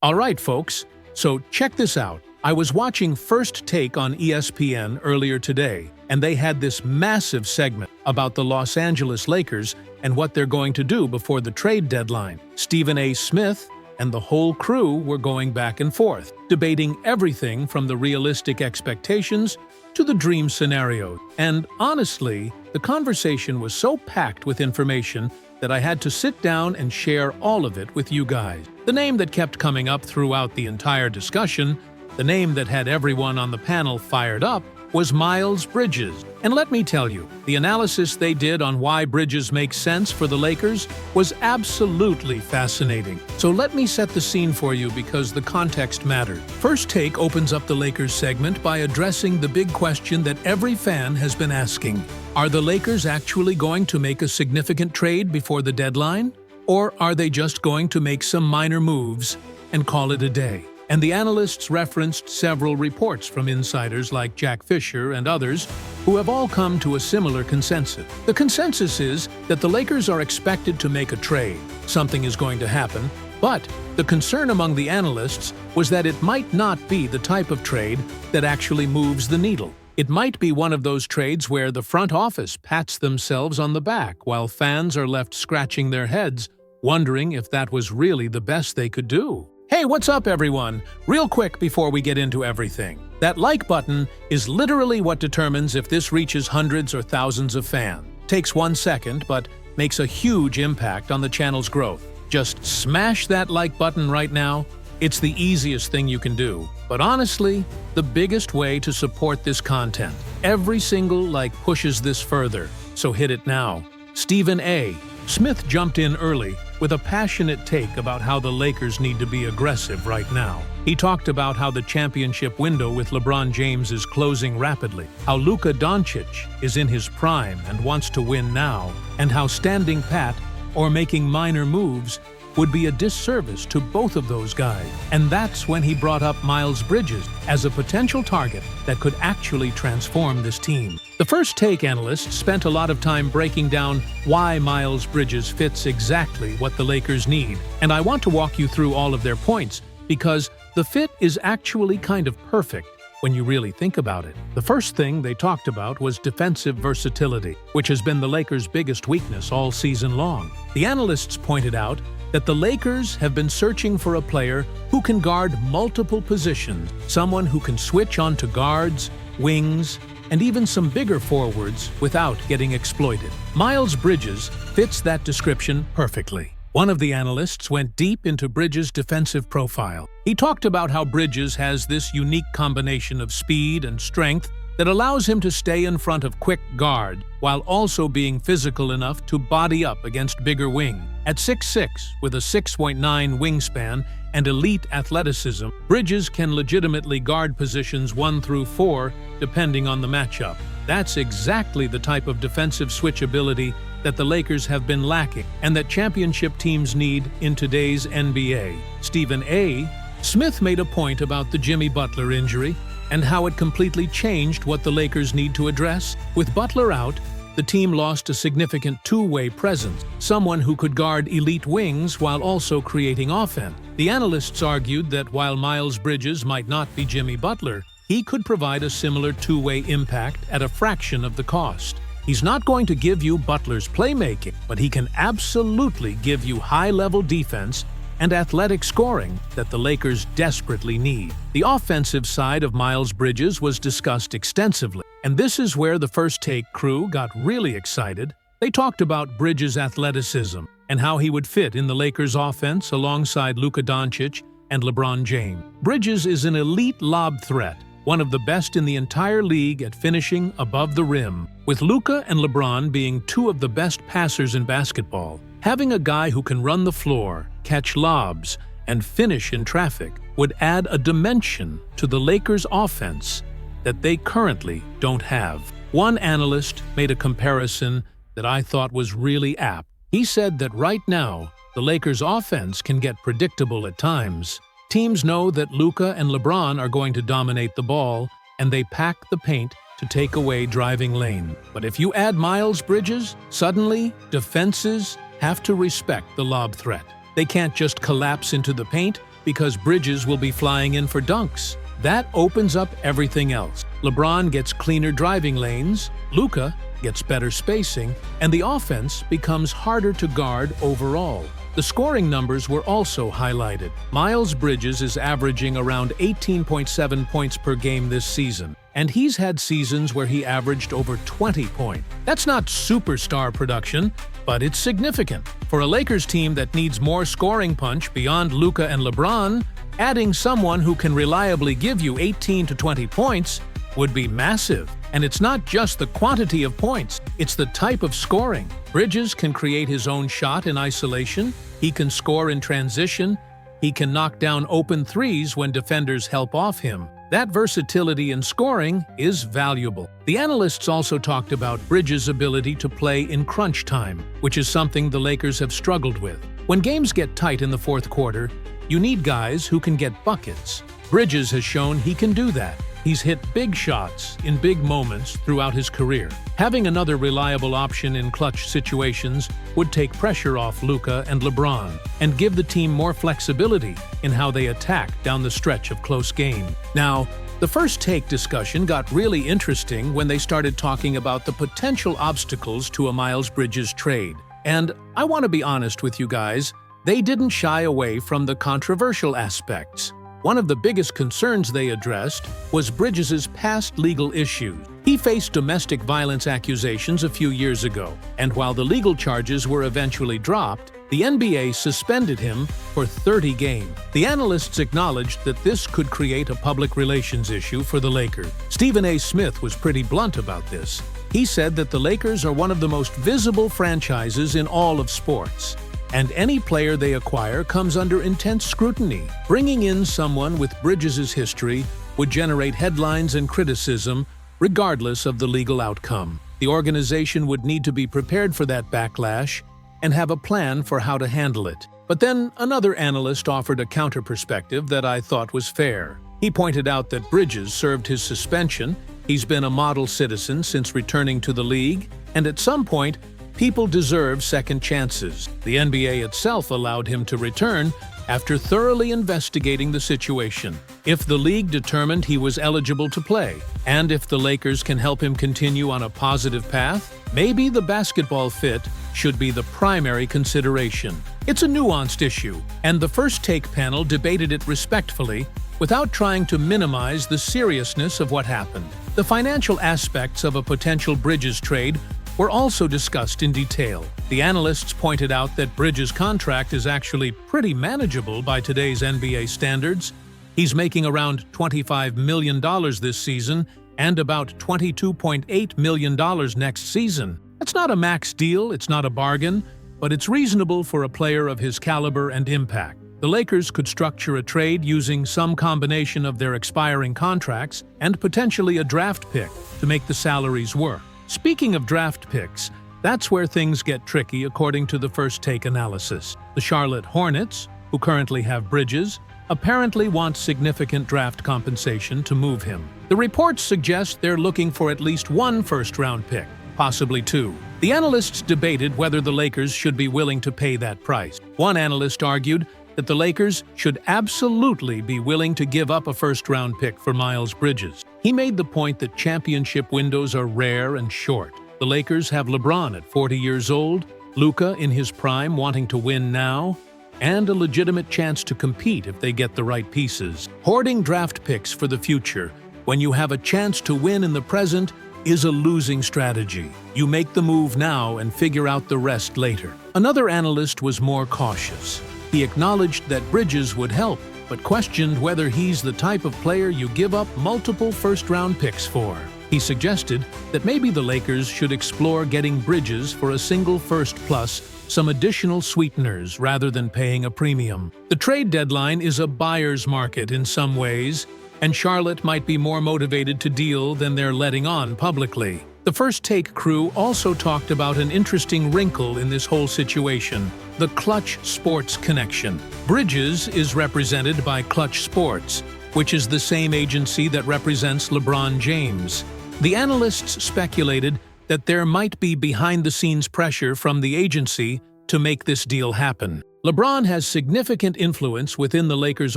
All right, folks, so check this out. I was watching First Take on ESPN earlier today, and they had this massive segment about the Los Angeles Lakers and what they're going to do before the trade deadline. Stephen A. Smith and the whole crew were going back and forth, debating everything from the realistic expectations to the dream scenarios. And honestly, the conversation was so packed with information that I had to sit down and share all of it with you guys. The name that kept coming up throughout the entire discussion, the name that had everyone on the panel fired up, was Miles Bridges. And let me tell you, the analysis they did on why Bridges makes sense for the Lakers was absolutely fascinating. So let me set the scene for you because the context mattered. First Take opens up the Lakers segment by addressing the big question that every fan has been asking. Are the Lakers actually going to make a significant trade before the deadline? Or are they just going to make some minor moves and call it a day? And the analysts referenced several reports from insiders like Jack Fisher and others who have all come to a similar consensus. The consensus is that the Lakers are expected to make a trade. Something is going to happen, but the concern among the analysts was that it might not be the type of trade that actually moves the needle. It might be one of those trades where the front office pats themselves on the back while fans are left scratching their heads, wondering if that was really the best they could do. Hey, what's up, everyone? Real quick before we get into everything. That like button is literally what determines if this reaches hundreds or thousands of fans. Takes 1 second, but makes a huge impact on the channel's growth. Just smash that like button right now. It's the easiest thing you can do. But honestly, the biggest way to support this content. Every single like pushes this further, so hit it now. Stephen A. Smith jumped in early with a passionate take about how the Lakers need to be aggressive right now. He talked about how the championship window with LeBron James is closing rapidly, how Luka Doncic is in his prime and wants to win now, and how standing pat or making minor moves would be a disservice to both of those guys. And that's when he brought up Miles Bridges as a potential target that could actually transform this team. The First Take analysts spent a lot of time breaking down why Miles Bridges fits exactly what the Lakers need, and I want to walk you through all of their points because the fit is actually kind of perfect when you really think about it. The first thing they talked about was defensive versatility, which has been the Lakers' biggest weakness all season long. The analysts pointed out that the Lakers have been searching for a player who can guard multiple positions, someone who can switch onto guards, wings, and even some bigger forwards without getting exploited. Miles Bridges fits that description perfectly. One of the analysts went deep into Bridges' defensive profile. He talked about how Bridges has this unique combination of speed and strength that allows him to stay in front of quick guard while also being physical enough to body up against bigger wing. At 6'6", with a 6.9 wingspan and elite athleticism, Bridges can legitimately guard positions 1 through 4 depending on the matchup. That's exactly the type of defensive switchability that the Lakers have been lacking and that championship teams need in today's NBA. Stephen A. Smith made a point about the Jimmy Butler injury and how it completely changed what the Lakers need to address. With Butler out, the team lost a significant two-way presence, someone who could guard elite wings while also creating offense. The analysts argued that while Miles Bridges might not be Jimmy Butler, he could provide a similar two-way impact at a fraction of the cost. He's not going to give you Butler's playmaking, but he can absolutely give you high-level defense and athletic scoring that the Lakers desperately need. The offensive side of Miles Bridges was discussed extensively, and this is where the First Take crew got really excited. They talked about Bridges' athleticism and how he would fit in the Lakers' offense alongside Luka Doncic and LeBron James. Bridges is an elite lob threat, one of the best in the entire league at finishing above the rim. With Luka and LeBron being two of the best passers in basketball, having a guy who can run the floor, catch lobs, and finish in traffic would add a dimension to the Lakers' offense that they currently don't have. One analyst made a comparison that I thought was really apt. He said that right now, the Lakers' offense can get predictable at times. Teams know that Luka and LeBron are going to dominate the ball, and they pack the paint to take away driving lane. But if you add Miles Bridges, suddenly defenses have to respect the lob threat. They can't just collapse into the paint because Bridges will be flying in for dunks. That opens up everything else. LeBron gets cleaner driving lanes, Luka gets better spacing, and the offense becomes harder to guard overall. The scoring numbers were also highlighted. Miles Bridges is averaging around 18.7 points per game this season, and he's had seasons where he averaged over 20 points. That's not superstar production, but it's significant. For a Lakers team that needs more scoring punch beyond Luka and LeBron, adding someone who can reliably give you 18 to 20 points would be massive. And it's not just the quantity of points, it's the type of scoring. Bridges can create his own shot in isolation, he can score in transition, he can knock down open threes when defenders help off him. That versatility in scoring is valuable. The analysts also talked about Bridges' ability to play in crunch time, which is something the Lakers have struggled with. When games get tight in the fourth quarter, you need guys who can get buckets. Bridges has shown he can do that. He's hit big shots in big moments throughout his career. Having another reliable option in clutch situations would take pressure off Luka and LeBron and give the team more flexibility in how they attack down the stretch of close games. Now, the first take discussion got really interesting when they started talking about the potential obstacles to a Miles Bridges trade. And I want to be honest with you guys, they didn't shy away from the controversial aspects. One of the biggest concerns they addressed was Bridges' past legal issues. He faced domestic violence accusations a few years ago, and while the legal charges were eventually dropped, the NBA suspended him for 30 games. The analysts acknowledged that this could create a public relations issue for the Lakers. Stephen A. Smith was pretty blunt about this. He said that the Lakers are one of the most visible franchises in all of sports, and any player they acquire comes under intense scrutiny. Bringing in someone with Bridges' history would generate headlines and criticism regardless of the legal outcome. The organization would need to be prepared for that backlash and have a plan for how to handle it. But then another analyst offered a counter-perspective that I thought was fair. He pointed out that Bridges served his suspension, he's been a model citizen since returning to the league, and at some point, people deserve second chances. The NBA itself allowed him to return after thoroughly investigating the situation. If the league determined he was eligible to play, and if the Lakers can help him continue on a positive path, maybe the basketball fit should be the primary consideration. It's a nuanced issue, and the First Take panel debated it respectfully without trying to minimize the seriousness of what happened. The financial aspects of a potential Bridges trade were also discussed in detail. The analysts pointed out that Bridges' contract is actually pretty manageable by today's NBA standards. He's making around $25 million this season and about $22.8 million next season. That's not a max deal, it's not a bargain, but it's reasonable for a player of his caliber and impact. The Lakers could structure a trade using some combination of their expiring contracts and potentially a draft pick to make the salaries work. Speaking of draft picks, that's where things get tricky according to the First Take analysis. The Charlotte Hornets, who currently have Bridges, apparently want significant draft compensation to move him. The reports suggest they're looking for at least one first-round pick, possibly two. The analysts debated whether the Lakers should be willing to pay that price. One analyst argued that the Lakers should absolutely be willing to give up a first-round pick for Miles Bridges. He made the point that championship windows are rare and short. The Lakers have LeBron at 40 years old, Luka in his prime wanting to win now, and a legitimate chance to compete if they get the right pieces. Hoarding draft picks for the future, when you have a chance to win in the present, is a losing strategy. You make the move now and figure out the rest later. Another analyst was more cautious. He acknowledged that Bridges would help, but questioned whether he's the type of player you give up multiple first-round picks for. He suggested that maybe the Lakers should explore getting Bridges for a single first plus some additional sweeteners rather than paying a premium. The trade deadline is a buyer's market in some ways, and Charlotte might be more motivated to deal than they're letting on publicly. The First Take crew also talked about an interesting wrinkle in this whole situation: the Clutch Sports connection. Bridges is represented by Clutch Sports, which is the same agency that represents LeBron James. The analysts speculated that there might be behind-the-scenes pressure from the agency to make this deal happen. LeBron has significant influence within the Lakers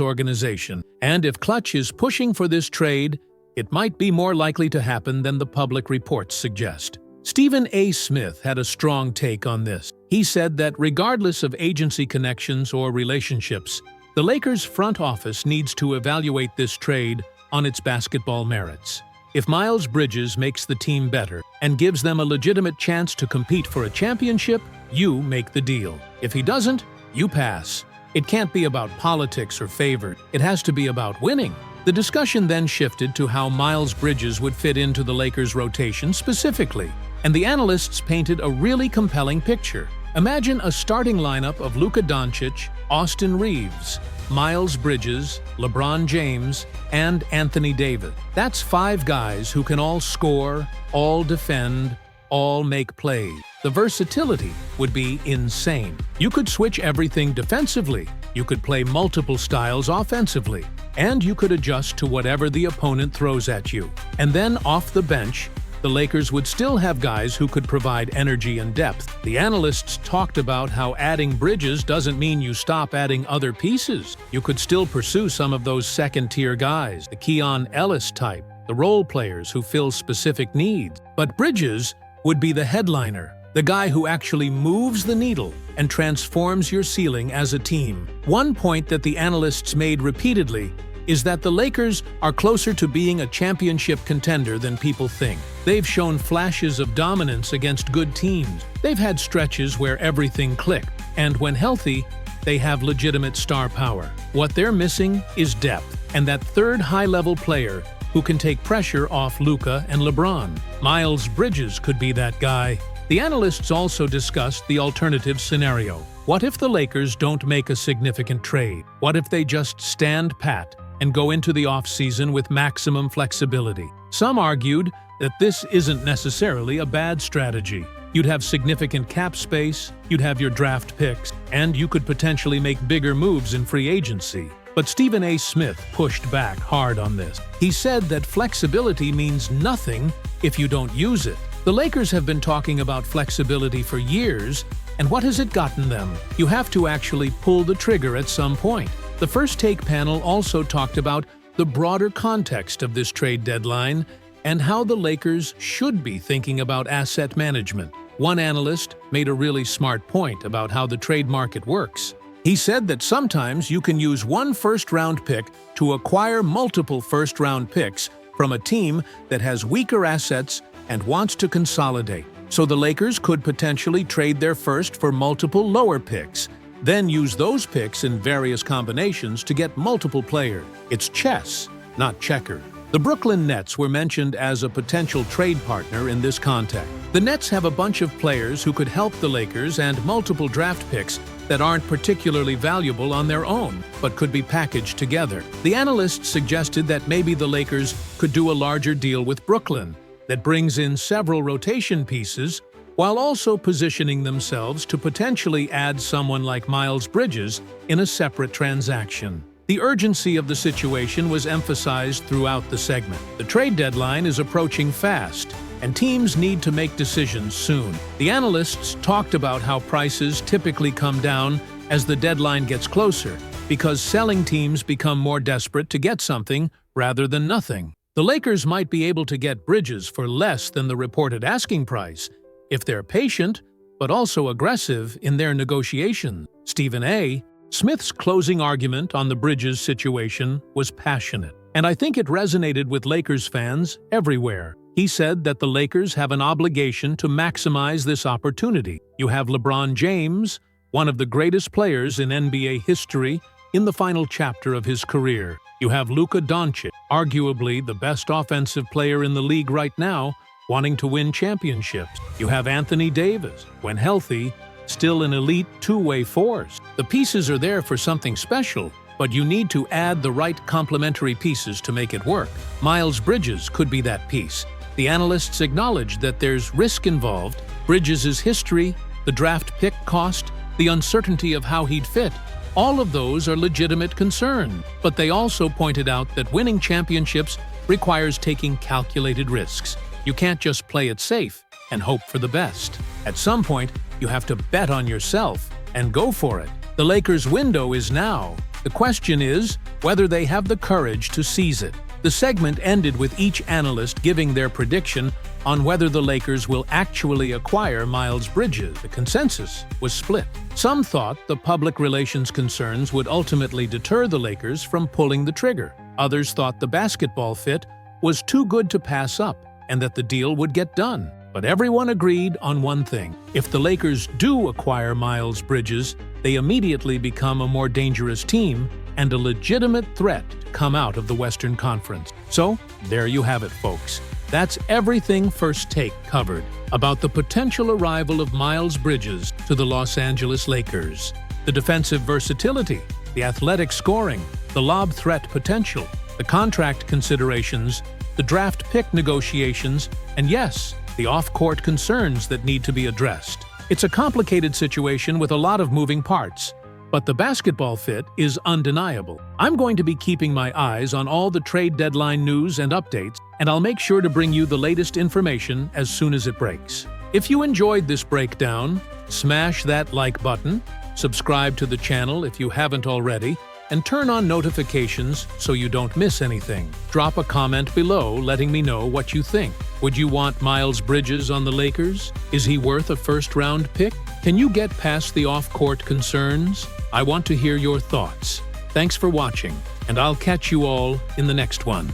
organization, and if Klutch is pushing for this trade, it might be more likely to happen than the public reports suggest. Stephen A. Smith had a strong take on this. He said that regardless of agency connections or relationships, the Lakers' front office needs to evaluate this trade on its basketball merits. If Miles Bridges makes the team better and gives them a legitimate chance to compete for a championship, you make the deal. If he doesn't, you pass. It can't be about politics or favor. It has to be about winning. The discussion then shifted to how Miles Bridges would fit into the Lakers' rotation specifically, and the analysts painted a really compelling picture. Imagine a starting lineup of Luka Doncic, Austin Reeves, Miles Bridges, LeBron James, and Anthony Davis. That's 5 guys who can all score, all defend, all make plays. The versatility would be insane. You could switch everything defensively, you could play multiple styles offensively, and you could adjust to whatever the opponent throws at you. And then off the bench, the Lakers would still have guys who could provide energy and depth. The analysts talked about how adding Bridges doesn't mean you stop adding other pieces. You could still pursue some of those second-tier guys, the Keon Ellis type, the role players who fill specific needs. But Bridges would be the headliner, the guy who actually moves the needle and transforms your ceiling as a team. One point that the analysts made repeatedly is that the Lakers are closer to being a championship contender than people think. They've shown flashes of dominance against good teams. They've had stretches where everything clicked, and when healthy, they have legitimate star power. What they're missing is depth, and that third high-level player who can take pressure off Luka and LeBron. Miles Bridges could be that guy. The analysts also discussed the alternative scenario. What if the Lakers don't make a significant trade? What if they just stand pat and go into the offseason with maximum flexibility? Some argued that this isn't necessarily a bad strategy. You'd have significant cap space, you'd have your draft picks, and you could potentially make bigger moves in free agency. But Stephen A. Smith pushed back hard on this. He said that flexibility means nothing if you don't use it. The Lakers have been talking about flexibility for years, and what has it gotten them? You have to actually pull the trigger at some point. The First Take panel also talked about the broader context of this trade deadline and how the Lakers should be thinking about asset management. One analyst made a really smart point about how the trade market works. He said that sometimes you can use one first-round pick to acquire multiple first-round picks from a team that has weaker assets and wants to consolidate. So the Lakers could potentially trade their first for multiple lower picks, then use those picks in various combinations to get multiple players. It's chess, not checkers. The Brooklyn Nets were mentioned as a potential trade partner in this context. The Nets have a bunch of players who could help the Lakers and multiple draft picks that aren't particularly valuable on their own, but could be packaged together. The analysts suggested that maybe the Lakers could do a larger deal with Brooklyn that brings in several rotation pieces while also positioning themselves to potentially add someone like Miles Bridges in a separate transaction. The urgency of the situation was emphasized throughout the segment. The trade deadline is approaching fast, and teams need to make decisions soon. The analysts talked about how prices typically come down as the deadline gets closer, because selling teams become more desperate to get something rather than nothing. The Lakers might be able to get Bridges for less than the reported asking price if they're patient, but also aggressive in their negotiation. Stephen A. Smith's closing argument on the Bridges situation was passionate, and I think it resonated with Lakers fans everywhere. He said that the Lakers have an obligation to maximize this opportunity. You have LeBron James, one of the greatest players in NBA history, in the final chapter of his career. You have Luka Doncic, arguably the best offensive player in the league right now, wanting to win championships. You have Anthony Davis, when healthy, still an elite two-way force. The pieces are there for something special, but you need to add the right complementary pieces to make it work. Miles Bridges could be that piece. The analysts acknowledge that there's risk involved. Bridges' history, the draft pick cost, the uncertainty of how he'd fit, all of those are legitimate concerns. But they also pointed out that winning championships requires taking calculated risks. You can't just play it safe and hope for the best. At some point, you have to bet on yourself and go for it. The Lakers' window is now. The question is whether they have the courage to seize it. The segment ended with each analyst giving their prediction on whether the Lakers will actually acquire Miles Bridges. The consensus was split. Some thought the public relations concerns would ultimately deter the Lakers from pulling the trigger. Others thought the basketball fit was too good to pass up and that the deal would get done. But everyone agreed on one thing. If the Lakers do acquire Miles Bridges, they immediately become a more dangerous team and a legitimate threat to come out of the Western Conference. So, there you have it, folks. That's everything First Take covered about the potential arrival of Miles Bridges to the Los Angeles Lakers. The defensive versatility, the athletic scoring, the lob threat potential, the contract considerations, the draft pick negotiations, and yes, the off-court concerns that need to be addressed. It's a complicated situation with a lot of moving parts, but the basketball fit is undeniable. I'm going to be keeping my eyes on all the trade deadline news and updates, and I'll make sure to bring you the latest information as soon as it breaks. If you enjoyed this breakdown, smash that like button, subscribe to the channel if you haven't already, and turn on notifications so you don't miss anything. Drop a comment below letting me know what you think. Would you want Miles Bridges on the Lakers? Is he worth a first-round pick? Can you get past the off-court concerns? I want to hear your thoughts. Thanks for watching, and I'll catch you all in the next one.